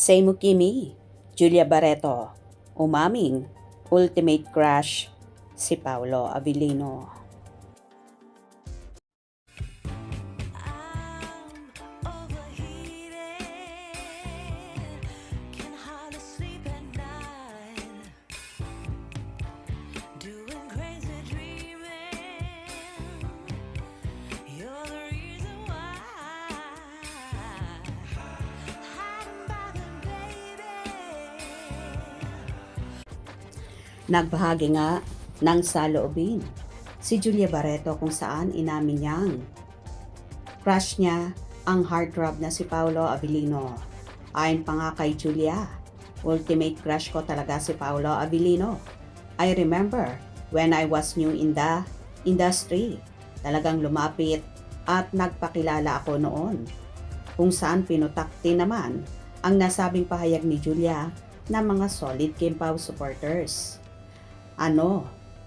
Seimu Kimi, Julia Barreto, umaming ultimate crush si Paolo Avellino. Nagbahagi nga ng saloobin si Julia Barreto kung saan inamin niyang crush niya ang heartthrob na si Paolo Avellino. Ayon pa nga kay Julia, ultimate crush ko talaga si Paolo Avellino. I remember when I was new in the industry. Talagang lumapit at nagpakilala ako noon. Kung saan pinutakti naman ang nasabing pahayag ni Julia na mga solid Kim Pao supporters.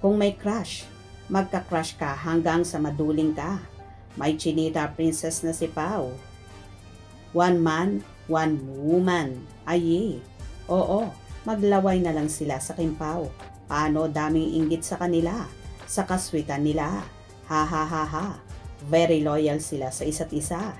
Kung may crush, magka-crush ka hanggang sa maduling ka. May chinita princess na si Pao. One man, one woman. Ay, oo, maglaway na lang sila sa Kim Pao. Paano daming inggit sa kanila, sa kaswitan nila. Ha ha ha ha. Very loyal sila sa isa't isa.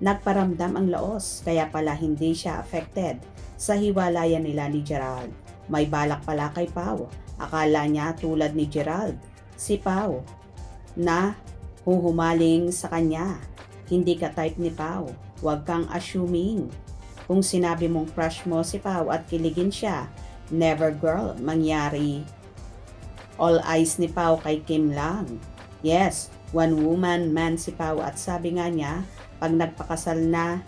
Nagparamdam ang laos, kaya pala hindi siya affected sa hiwalayan nila ni Gerald. May balak pala kay Pao. Akala niya tulad ni Gerald, si Pao, na huhumaling sa kanya. Hindi ka type ni Pao. Huwag kang assuming. Kung sinabi mong crush mo si Pao at kiligin siya, never girl, mangyari. All eyes ni Pao kay Kim lang. Yes, one woman man si Pao at sabi nga niya, pag nagpakasal na,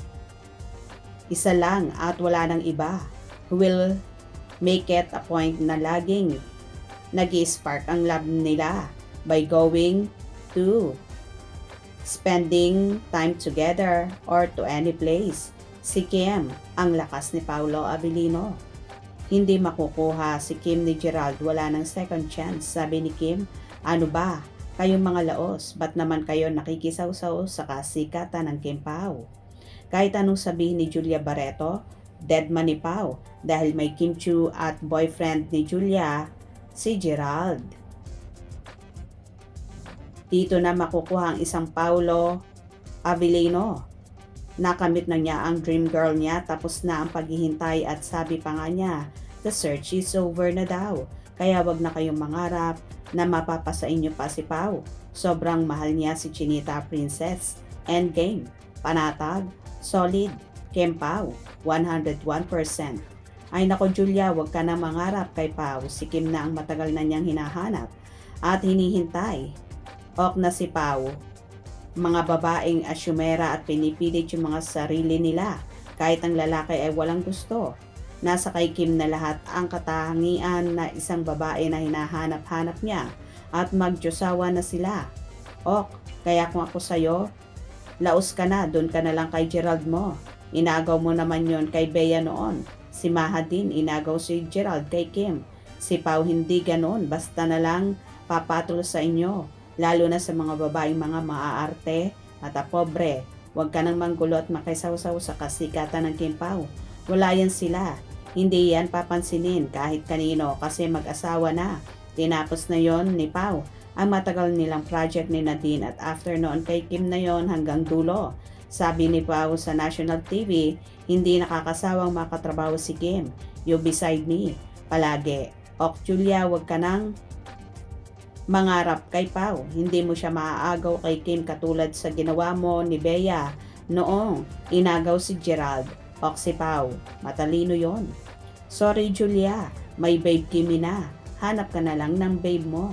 isa lang at wala nang iba, who will make it a point na laging nag-i-spark ang love nila by going to spending time together or to any place. Si Kim, ang lakas ni Paolo Avellino. Hindi makukuha si Kim ni Gerald, wala ng second chance. Sabi ni Kim, ano ba? Kayong mga laos, ba't naman kayo nakikisaw-saw sa kasikatan ng Kim Pao? Kahit anong sabihin ni Julia Barreto, dead man ni Pao dahil may Kim Chiu at boyfriend ni Julia, si Gerald. Dito na makukuha ang isang Paolo Avellino. Nakamit na niya ang dream girl niya, tapos na ang paghihintay at sabi pa nga niya, the search is over na daw. Kaya wag na kayong mangarap na mapapasa inyo pa si Pao. Sobrang mahal niya si Chinita Princess. Endgame, panatag, solid, Kim Pao, 101%. Ay nako Julia, wag ka na mangarap kay Pao. Si Kim na ang matagal na niyang hinahanap at hinihintay. Ok na si Pao. Mga babaeng asyumera at pinipilit yung mga sarili nila kahit ang lalaki ay walang gusto. Nasa kay Kim na lahat ang katangian na isang babae na hinahanap-hanap niya at magdiyosawa na sila. Ok, kaya kung ako sa'yo, laos ka na, doon ka na lang kay Gerald mo. Inagaw mo naman yon kay Bea noon. Si Maha din, inagaw si Gerald kay Kim. Si Pao hindi ganon, basta na lang papatol sa inyo. Lalo na sa mga babaeng mga maaarte at pobre. Huwag ka nang manggulo at makisawsaw sa kasikatan ng Kim Pao. Wala yan sila. Hindi yan papansinin kahit kanino kasi mag-asawa na. Tinapos na yon ni Pao ang matagal nilang project ni Nadine at after noon kay Kim na yon hanggang dulo. Sabi ni Pao sa national TV, hindi nakakasawang makatrabaho si Kim. You beside me. Palagi. Ok Julia, wag ka nang mangarap kay Pao. Hindi mo siya maaagaw kay Kim katulad sa ginawa mo ni Bea noong inagaw si Gerald. Ok si Pao. Matalino yon. Sorry Julia, may babe Kimi na. Hanap ka na lang ng babe mo.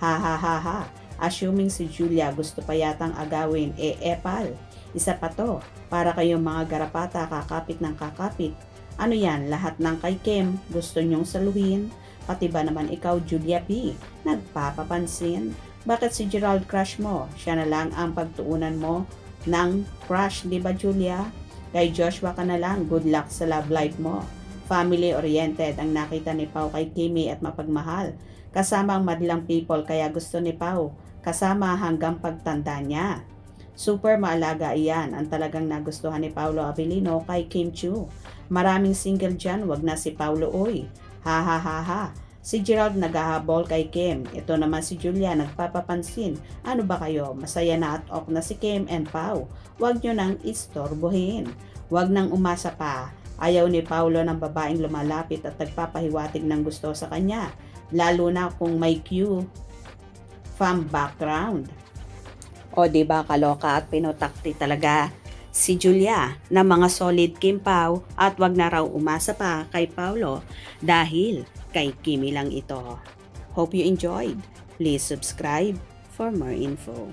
Ha ha ha ha. Assuming si Julia gusto pa yatang agawin, epal. Isa pa to, para kayong mga garapata kakapit ng kakapit. Ano yan, lahat ng kay Kim gusto nyong saluhin? Pati ba naman ikaw Julia P, nagpapapansin? Bakit si Gerald crush mo? Siya na lang ang pagtuunan mo ng crush, di ba Julia? Kay Joshua ka na lang, good luck sa love life mo. Family-oriented ang nakita ni Pao kay Kimi at mapagmahal. Kasama ang madlang people kaya gusto ni Pao, kasama hanggang pagtanda niya. Super maalaga iyan ang talagang nagustuhan ni Paolo Avellino kay Kim Chiu. Maraming single dyan, wag na si Paulo oy. Ha ha ha ha. Si Gerald naghahabol kay Kim. Ito naman si Julia nagpapapansin. Ano ba kayo? Masaya na at ok na si Kim and Pau. Huwag nyo nang istorbohin. Huwag nang umasa pa. Ayaw ni Paulo ng babaeng lumalapit at nagpapahiwatig ng gusto sa kanya. Lalo na kung may cue from background. O diba kaloka at pinotakti talaga si Julia na mga solid Kim Pao at wag na raw umasa pa kay Paulo dahil kay Kimi lang ito. Hope you enjoyed. Please subscribe for more info.